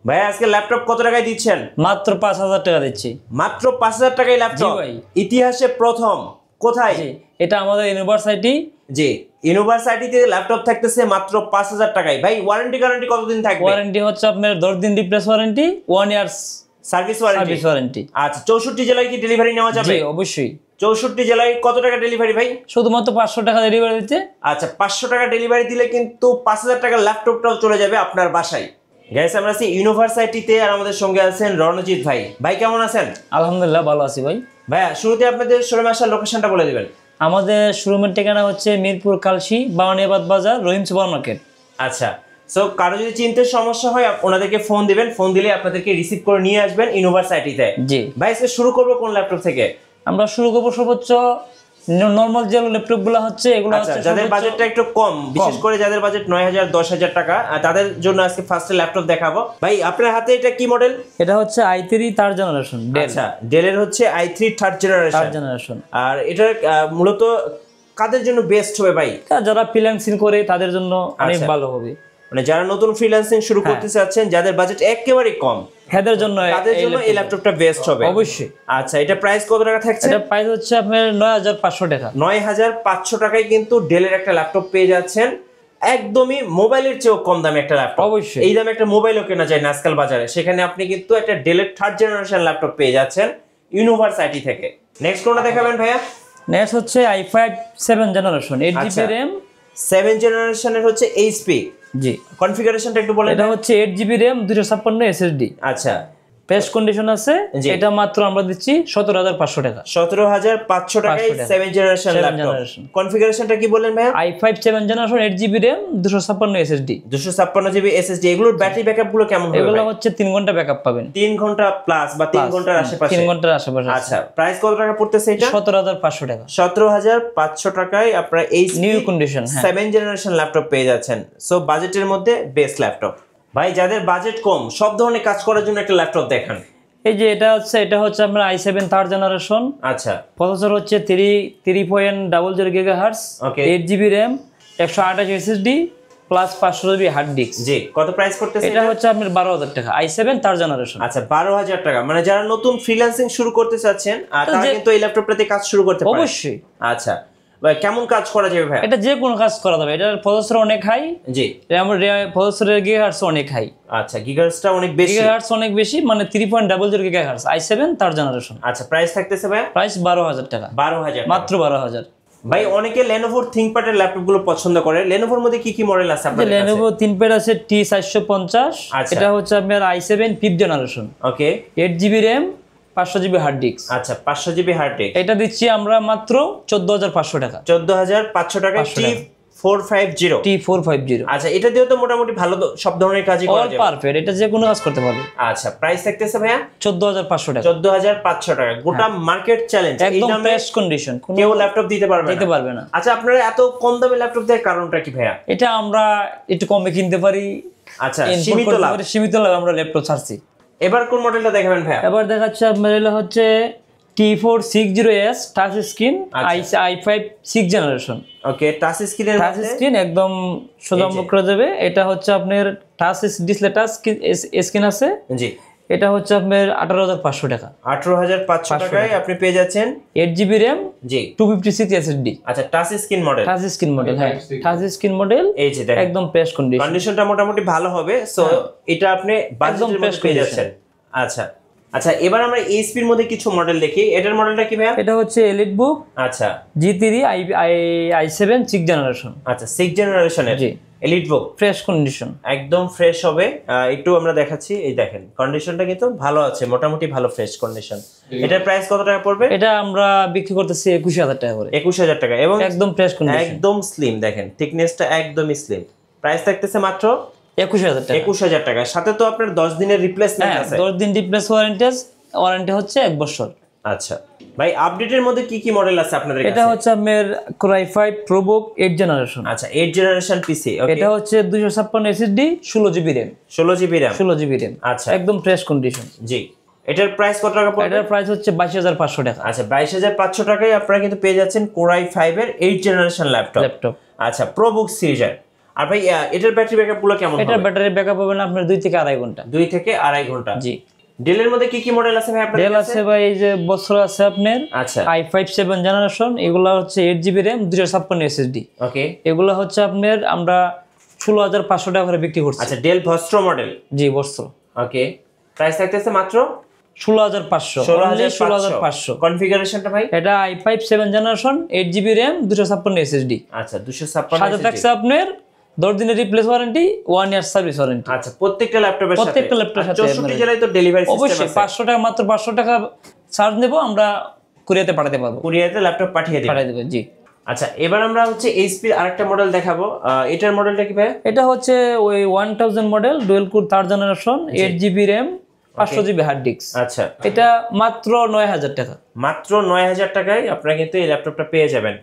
ভাই আজকে ল্যাপটপ কত টাকায় দিচ্ছেন? মাত্র 5000 টাকা দিচ্ছি। মাত্র 5000 টাকায় ল্যাপটপ? ভাই ইতিহাসে প্রথম। কোথায়? এটা আমাদের ইউনিভার্সিটি। জি, ইউনিভার্সিটিতে ল্যাপটপ থাকতেছে মাত্র 5000 টাকায়। ভাই ওয়ারেন্টি গ্যারান্টি কতদিন থাকবে? ওয়ারেন্টি হচ্ছে আপনার 10 দিন replace warranty, 1 years service warranty. আচ্ছা, 64 জেলায় কি ডেলিভারি নেওয়া যাবে? জি অবশ্যই। 64 জেলায় কত টাকা ডেলিভারি ভাই? শুধুমাত্র 500 টাকা ডেলিভারি দিতে। আচ্ছা, 500 টাকা ডেলিভারি দিলে কিন্তু 5000 টাকার ল্যাপটপটাও চলে যাবে আপনার বাসায়। গাইস, আমরা আছি ইউনিভার্সিটিতে আর আমাদের সঙ্গে আছেন রণজিৎ ভাই। ভাই কেমন আছেন? আলহামদুলিল্লাহ ভালো আছি ভাই। ভাইয়া শুরুতে আপনাদের শোরুমে আসার লোকেশনটা বলে দিবেন। আমাদের শোরুমের ঠিকানা হচ্ছে মিরপুর কালশি, বাওয়ানিয়াবাদ বাজার, রহিম সুপার মার্কেট। আচ্ছা, সো কারো যদি চিনতে সমস্যা হয় ওনাদেরকে ফোন দিবেন, ফোন দিলে আপনাদেরকে রিসিভ করে নিয়ে আসবেন ইউনিভার্সিটিতে। জি ভাই, আজকে শুরু করবো কোন ল্যাপটপ থেকে? আমরা শুরু করবো সর্বোচ্চ নরমাল যে ল্যাপটপগুলো হচ্ছে এগুলো আচ্ছা, হচ্ছে যাদের বাজেটটা একটু কম, বিশেষ করে যাদের বাজেট 9000 10000 টাকা, তাদের জন্য আজকে ফার্স্টে ল্যাপটপ দেখাবো। ভাই আপনার হাতে এটা কি মডেল? এটা হচ্ছে i3 থার্ড জেনারেশন। আচ্ছা, ডেলের হচ্ছে i3 থার্ড জেনারেশন। আর এটা মূলত কাদের জন্য বেস্ট হবে ভাই? যারা ফ্রিল্যান্সিং করে তাদের জন্য অনেক ভালো হবে। মানে যারা নতুন ফ্রিল্যান্সিং শুরু করতে চাচ্ছেন, যাদের বাজেট একেবারে কম, তাদের জন্য এই ল্যাপটপটা বেস্ট হবে অবশ্যই। আচ্ছা, এটা প্রাইস কত টাকা থাকছে? এটা প্রাইস হচ্ছে আপনার 9500 টাকা। 9500 টাকায় কিন্তু ডেলের একটা ল্যাপটপ পেয়ে যাচ্ছেন, একদমই মোবাইলের চেয়েও কম দামে একটা ল্যাপটপ। অবশ্যই এই দামে একটা মোবাইলও কেনা যায় না আজকাল বাজারে, সেখানে আপনি কিন্তু একটা ডেলের থার্ড জেনারেশন ল্যাপটপ পেয়ে যাচ্ছেন ইউনিভার্সিটি থেকে। নেক্সট কোনটা দেখাবেন ভাইয়া? নেক্সট হচ্ছে i5 7 জেনারেশন, 8GB RAM। 7 জেনারেশনের হচ্ছে এইচপি। জি, কনফিগারেশনটা একটু বলেন। এটা হচ্ছে 8GB RAM 256 SSD। আচ্ছা, বেস্ট কন্ডিশন আছে। এটা মাত্র আমরা দিচ্ছি 17500 টাকা। 17500 টাকায় 7 জেনারেশন ল্যাপটপ। কনফিগারেশনটা কি বলেন ভাইয়া? i5 7 generation 8GB RAM 256 SSD। 256GB SSD। এগুলোর ব্যাটারি ব্যাকআপ গুলো কেমন হবে? এগুলো হচ্ছে 3 ঘন্টা ব্যাকআপ পাবেন। 3 ঘন্টা প্লাস বা 3 ঘন্টার আশেপাশে। 3 ঘন্টার আশেপাশে। আচ্ছা, প্রাইস কত টাকা পড়তেছে এটা? 17500 টাকা। 17500 টাকায় আপনারা এই নিউ কন্ডিশন 7 জেনারেশন ল্যাপটপ পেয়ে যাচ্ছেন। সো বাজেটের মধ্যে বেস্ট ল্যাপটপ। ভাই যাদের বাজেট কম, সব ধরনের কাজ করার জন্য একটা ল্যাপটপ দেখান। এই যে এটা হচ্ছে আপনার i7 থার্ড জেনারেশন। আচ্ছা, প্রসেসর হচ্ছে 3.00 GHz, 8GB RAM, 128 SSD plus 500GB hard disk. জি, কত প্রাইস করতেছে এটা হচ্ছে আপনার 12000 টাকা, i7 থার্ড জেনারেশন। আচ্ছা, 12000 টাকা। মানে যারা নতুন ফ্রিল্যান্সিং শুরু করতে চাচ্ছেন তারা কিন্তু এই ল্যাপটপটাতে কাজ শুরু করতে পারে অবশ্যই। আচ্ছা ভাই, কেমন কাজ করা যাবে ভাই? এটা যে কোনো কাজ করা যাবে। এটার প্রসেসর অনেক হাই। জি, প্রসেসরের গিগাহার্টজ অনেক হাই। আচ্ছা, গিগাহার্টজটা অনেক বেশি। গিগাহার্টজ অনেক বেশি, মানে 3.00 GHz, i7 থার্ড জেনারেশন। আচ্ছা, প্রাইস থাকতেছে ভাই? প্রাইস 12000 টাকা। 12000, মাত্র 12000। ভাই অনেকে Lenovo ThinkPad এর ল্যাপটপ গুলো পছন্দ করে। Lenovoর মধ্যে কি কি মডেল আছে আপনাদের কাছে? Lenovo ThinkPad আছে T450। এটা হচ্ছে আপনার i7 5th generation. Okay, 8GB RAM 500GB hard disk. আচ্ছা, 500GB হার্ড ডিস্ক। এটা দিচ্ছি আমরা মাত্র 14500 টাকা। 14500 টাকায় T450। আচ্ছা, এটা দিয়েও তো মোটামুটি ভালো সব ধরনের কাজই করা যাবে। অল পারফেক্ট, এটা যে কোনো কাজ করতে পারবে। আচ্ছা, প্রাইস থাকতেছে ভাইয়া 14500 টাকা। 14500 টাকা। গোটা মার্কেট চ্যালেঞ্জ, একদম বেস্ট কন্ডিশন, কেউ ল্যাপটপ দিতে পারবে না। আচ্ছা, আপনারা এত কম দামে ল্যাপটপ দেওয়ার কারণটা কি ভাইয়া? এটা আমরা একটু কমে কিনতে পারি। আচ্ছা, সীমিত লাভ আমরা ল্যাপটপ ছাড়ছি। এবার কোন মডেলটা দেখাবেন ভাইয়া? এবার দেখাচ্ছে আপনার হচ্ছে T460S touch screen, i5 6 generation. Okay, touch screen একদম সোজা মুখ করা যাবে। এটা হচ্ছে আপনার টাচ ডিসপ্লে, টাচ স্ক্রিন আছে। জি, এটা হচ্ছে আপনার 18500 টাকা। 18500 টাকায় আপনি পেয়ে যাচ্ছেন 8GB RAM, জি, 256 SSD। আচ্ছা, টাচ স্ক্রিন মডেল। হ্যাঁ, টাচ স্ক্রিন মডেল। এই যে দেখেন, একদম বেস্ট কন্ডিশনটা মোটামুটি ভালো হবে। সো এটা আপনি বাজেটের মধ্যে পেয়ে যাচ্ছেন। আচ্ছা, এবার আমরা এইচপির মধ্যে কিছু মডেল দেখি। এটার মডেলটা কি ভাইয়া? এটা হচ্ছে এলিটবুক। আচ্ছা, G3 i7 6 জেনারেশন। আচ্ছা, 6 জেনারেশনের এলিটবুক, ফ্রেশ কন্ডিশন, একদম ফ্রেশ হবে। একটু আমরা দেখাচ্ছি, এই দেখেন কন্ডিশনটা কিন্তু ভালো আছে, মোটামুটি ভালো ফ্রেশ কন্ডিশন। এটার প্রাইস কত টাকা পড়বে? এটা আমরা বিক্রি করতেছি 21000 টাকা করে। 21000 টাকা, এবং একদম ফ্রেশ কন্ডিশন, একদম স্লিম। দেখেন থিকনেসটা একদমই স্লিম। প্রাইস থাকতেছে মাত্র 21000 টাকা। 21000 টাকা। সাথে তো আপনার 10 দিনের রিপ্লেসমেন্ট আছে। 10 দিন রিপ্লেস ওয়ারেন্টি হচ্ছে 1 বছর। আচ্ছা ভাই, আপডেটের মধ্যে কি কি মডেল আছে আপনাদের কাছে? এটা হচ্ছে আপনার Core i5 ProBook 8 জেনারেশন। আচ্ছা, 8 জেনারেশন পিসি। ওকে, এটা হচ্ছে 256 SSD, 16GB RAM। 16GB RAM। আচ্ছা, একদম ফ্রেশ কন্ডিশন। জি, এটার প্রাইস কত টাকা পড়বে? এটার প্রাইস হচ্ছে 22500 টাকা। আচ্ছা, 22500 টাকায় আপনারা কিন্তু পেয়ে যাচ্ছেন Core i5 এর 8 জেনারেশন ল্যাপটপ। আচ্ছা, ProBook সিরিজের। আর ভাই এটার ব্যাটারি ব্যাকআপ গুলো কেমন হবে? এটার ব্যাটারি ব্যাকআপ হবে না আপনার 2 থেকে আড়াই ঘন্টা। 2 থেকে আড়াই ঘন্টা। জি। ডেলের মধ্যে কি কি মডেল আছে ভাই আপনাদের ডেল আছে ভাই, এই যে বছর আছে আপনার আচ্ছা i5 7 জেনারেশন, এগুলো হচ্ছে 8GB RAM 256 SSD। ওকে, এগুলো হচ্ছে আপনার আমরা 16500 টাকা করে বিক্রি করছি। আচ্ছা ডেল ভস্ট্রো মডেল। জি বস্ত্র। ওকে, প্রাইস থাকতেছে মাত্র 16500। 16500 কনফিগারেশনটা ভাই? এটা i5 7 generation 8GB RAM 256 SSD। আচ্ছা 256 সাথে থাকছে আপনার 10 দিনের replace warranty, 1 year service warranty. আচ্ছা প্রত্যেকটা ল্যাপটপের সাথে? প্রত্যেকটা ল্যাপটপের সাথে। 64 জেলায় তো ডেলিভারি সিস্টেম আছে? অবশ্যই 500 টাকা, মাত্র 500 টাকা চার্জ নেব, আমরা কুরিয়াতে পাঠাতে পারবো। কুরিয়াতে ল্যাপটপ পাঠিয়ে দেব। জি। আচ্ছা এবার আমরা হচ্ছে এইচপির আরেকটা মডেল দেখাবো। এটার মডেলটা কি ভাই? এটা হচ্ছে ওই 1000 model dual core 3rd generation 8GB RAM 500GB hard disk. আচ্ছা এটা মাত্র 9000 টাকা। মাত্র 9000 টাকায় আপনারা কিন্তু এই ল্যাপটপটা পেয়ে যাবেন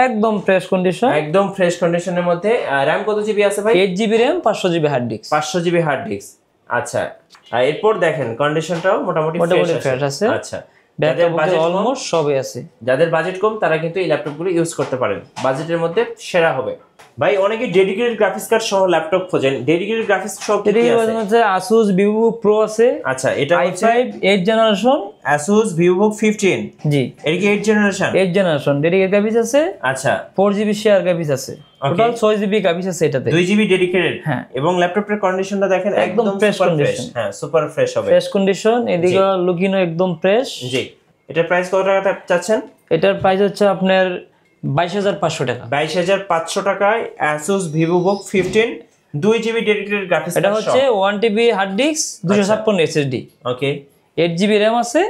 একদম ফ্রেশ কন্ডিশন। একদম ফ্রেশ কন্ডিশনের মধ্যে। র‍্যাম কত জিবি আছে ভাই? 8GB RAM 500GB hard disk. 500GB hard disk. আচ্ছা এরপর দেখেন কন্ডিশনটাও মোটামুটি ফ্রেশ আছে। আচ্ছা যাদের বাজেট অলমোস্ট সবই আছে। যাদের বাজেট কম তারা কিন্তু এই ল্যাপটপগুলো ইউজ করতে পারেন, বাজেটের মধ্যে সেরা হবে। ভাই অনেকে ডেডিকেটেড গ্রাফিক্স কার্ড সহ ল্যাপটপ খোঁজেন, ডেডিকেটেড গ্রাফিক্স সহ কি আছে? Asus VivoBook Pro আছে। আচ্ছা এটা i5 8 জেনারেশন Asus VivoBook 15। জি এর কি 8 জেনারেশন? 8 জেনারেশন ডেডিকেটেড গ্রাফিক্স আছে। আচ্ছা 4GB শেয়ার গ্রাফিক্স আছে, টোটাল 6GB গ্রাফিক্স আছে এটাতে। 2GB dedicated. হ্যাঁ এবং ল্যাপটপের কন্ডিশনটা দেখেন একদম ফ্রেশ কন্ডিশন। হ্যাঁ সুপার ফ্রেশ হবে, ফ্রেশ কন্ডিশন। এদিকে লুকিংও একদম ফ্রেশ। জি। এটার প্রাইস কত টাকা চাচ্ছেন? এটার প্রাইস হচ্ছে আপনার 22500 টাকা। 22500 টাকায় Asus VivoBook 15 2GB dedicated graphics. এটা হচ্ছে 1TB হার্ড ডিস্ক 256 SSD। ওকে 8GB RAM আছে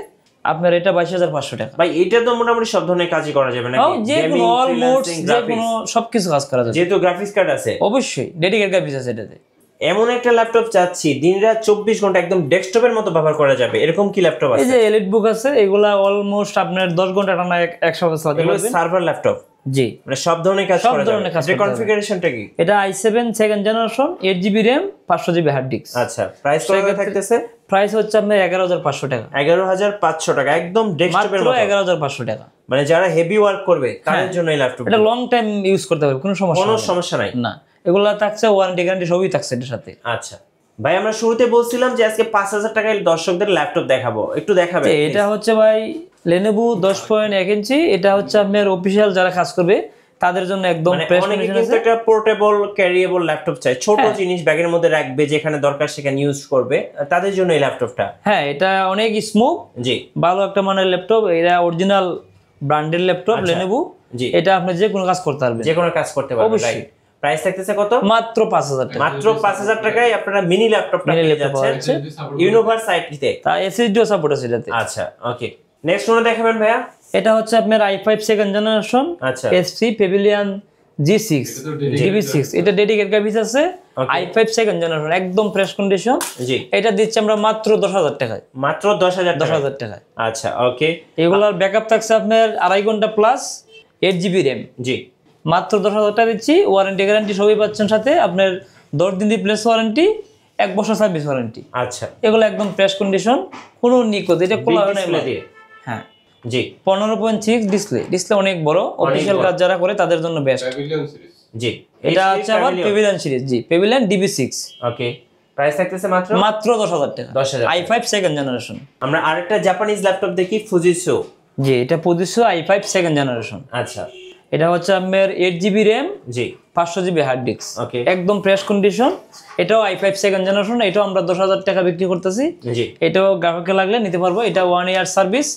আপনার, এটা 22500 টাকা। ভাই এটা তো মোটামুটি সব ধরনের কাজই করা যাবে নাকি? যে কোনো অলমোস্ট যে কোনো সবকিছু কাজ করা যাবে, যেহেতু গ্রাফিক্স কার্ড আছে। অবশ্যই ডেডিকেটেড গ্রাফিক্স আছে এটাতে। এমন একটা ল্যাপটপ চাচ্ছি দিনরাত 24 ঘন্টা একদম ডেস্কটপের মতো ব্যবহার করা যাবে, এরকম কি ল্যাপটপ আছে? এই যে এলিটবুক আছে, এগুলা অলমোস্ট আপনার 10 ঘন্টা টানা একসাথে চালাতে পারবেন। Server laptop. জি মানে সব ধরনের কাজ করা যাবে। এর কনফিগারেশনটা কি? এটা i7 2nd generation 8GB RAM 500GB hard disk. আচ্ছা প্রাইস কত থাকতেছে? প্রাইস হচ্ছে আপনার 11500 টাকা। 11500 টাকা একদম ডেস্কটপের মতো। 11500 টাকা। মানে যারা হেভি ওয়ার্ক করবে তাদের জন্য এই ল্যাপটপ। এটা লং টাইম ইউজ করতে পারবে, কোনো সমস্যা নাই। না, এগুলা থাকছে ওয়ারেন্টি গ্যারান্টি সবই থাকছে এর সাথে। আচ্ছা ভাই আমরা শুরুতে বলছিলাম যে আজকে 5000 টাকায় দর্শকদের ল্যাপটপ দেখাবো, একটু দেখাবে? এটা হচ্ছে ভাই Lenovo 10.1 ইঞ্চি। এটা হচ্ছে আপনার অফিশিয়াল যারা কাজ করবে তাদের জন্য একদম ফ্রেশ কন্ডিশন আছে। একটা পোর্টেবল ক্যারিয়েবল ল্যাপটপ চাই, ছোট জিনিস ব্যাগের মধ্যে রাখবে, যেখানে দরকার সেখানে ইউজ করবে, তাদের জন্য এই ল্যাপটপটা। হ্যাঁ এটা অনেক স্মুথ। জি ভালো একটা মানের ল্যাপটপ, এটা অরিজিনাল ব্র্যান্ডের ল্যাপটপ Lenovo। জি এটা আপনি যে কোনো কাজ করতে পারবেন, যে কোনো কাজ করতে পারবেন। রাইট। প্রাইস থাকতেছে কত? মাত্র 5000 টাকা। মাত্র 5000 টাকায় আপনারা মিনি ল্যাপটপটা পেয়ে যাচ্ছেন ইউনিভার্সাইটিতে। তা SSD ও সাপোর্ট আছে এটাতে। আচ্ছা ওকে, নেক্সট ওনে দেখাবেন ভাইয়া? এটা হচ্ছে আপনার i5 2nd জেনারেশন আচ্ছা HP Pavilion G6 GB6। এটা ডেডিকেটেড গ্রাফিক্স আছে। i5 2nd জেনারেশন একদম ফ্রেশ কন্ডিশন। জি এটা দিচ্ছি আমরা মাত্র 10000 টাকায়। মাত্র 10000 টাকায়। আচ্ছা ওকে, এগুলার ব্যাকআপ থাকছে আপনার 2.5 ঘন্টা প্লাস 8GB RAM। জি মাত্র 10000 টাকা দিচ্ছি, ওয়ারেন্টি গ্যারান্টি সবই পাচ্ছেন সাথে। আপনার 10 দিন রিপ্লেস ওয়ারেন্টি, 1 বছর সার্ভিস ওয়ারেন্টি। আচ্ছা এগুলো একদম ফ্রেশ কন্ডিশন, কোনো নিকোজ, এটা খোলা হয় না দিয়ে। হ্যাঁ জি 15.6 ডিসপ্লে অনেক বড়, অফিশিয়াল কাজ যারা করে তাদের জন্য বেস্ট। জি এটা হচ্ছে আবার Pavilion সিরিজ। জি Pavilion DB6। ওকে প্রাইস থাকতেছে মাত্র 10000 টাকা। 10000 i5 2nd জেনারেশন। আমরা আরেকটা জাপানিজ ল্যাপটপ দেখি, ফুজিসো। জি এটা Fujitsu i5 2nd জেনারেশন। আচ্ছা এটা হচ্ছে আপনার 8GB RAM জি 500GB হার্ড ডিস্ক। ওকে একদম ফ্রেশ কন্ডিশন। এটাও i5 2nd জেনারেশন। এটাও আমরা 10000 টাকা বিক্রি করতেছি। জি এটাও গ্রাহককে লাগলে নিতে পারবো। এটা 1 ইয়ার সার্ভিস,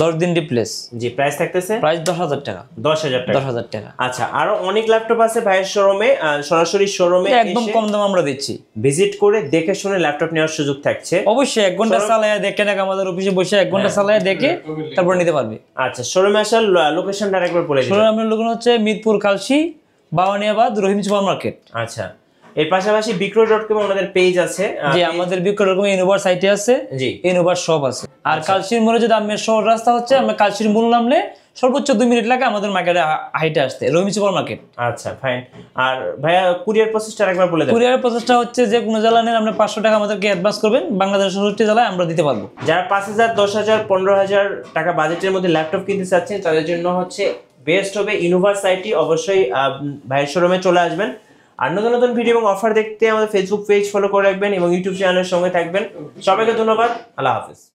10 দিন রিপ্লেস। জি প্রাইস থাকতেছে প্রাইস 10000 টাকা। 10000 টাকা। 10000 টাকা। আচ্ছা আরো অনেক ল্যাপটপ আছে ভাইয়ের শোরুমে, সরাসরি শোরুমে একদম কম দাম আমরা দিচ্ছি। ভিজিট করে দেখে শুনে ল্যাপটপ নেওয়ার সুযোগ থাকছে। অবশ্যই 1 ঘন্টা চালায় দেখে নাকি আমাদের অফিসে বসে 1 ঘন্টা চালায় দেখে তারপর নিতে পারবে। আচ্ছা শোরুমে আসার লোকেশনটা আরেকবার বলে দিন। শোরুমের লোকেশন হচ্ছে মিরপুর কালসি বাওয়ানিয়াবাদ রহিম সুপার মার্কেট। আচ্ছা এর পাশাপাশি বিক্রয়.com আমাদের পেজ আছে। জি আমাদের বিক্রয়.com ইনোভার সাইটে আছে। জি ইনোভার শপ আছে। আর কালসির মোড়ে যদি আমের শহর রাস্তা হচ্ছে, আমরা কালসির মোড় নামলে সর্বোচ্চ 2 মিনিট লাগে আমাদের মার্কেটে হাইটে আসতে, রহিম সুপার মার্কেট। আচ্ছা ফাইন। আর ভাইয়া কুরিয়ার প্রসেসটা আরেকবার বলে দেন। কুরিয়ার প্রসেসটা হচ্ছে যে কোনো জেলা নেন আপনি 500 টাকা আমাদেরকে অ্যাডভান্স করবেন, বাংলাদেশের 67 জেলায় আমরা দিতে পারবো। যারা 5000 10000 15000 টাকা বাজেটের মধ্যে ল্যাপটপ কিনতে চাচ্ছেন তাদের জন্য হচ্ছে বেস্ট হবে ইউনিভার্সাইটি। অবশ্যই ভাইয়ের শোরুমে চলে আসবেন। আর নতুন নতুন ভিডিও এবং অফার দেখতে আমাদের ফেসবুক পেজ ফলো করে রাখবেন এবং ইউটিউব চ্যানেলের সঙ্গে থাকবেন। সবাইকে ধন্যবাদ, আল্লাহ হাফেজ।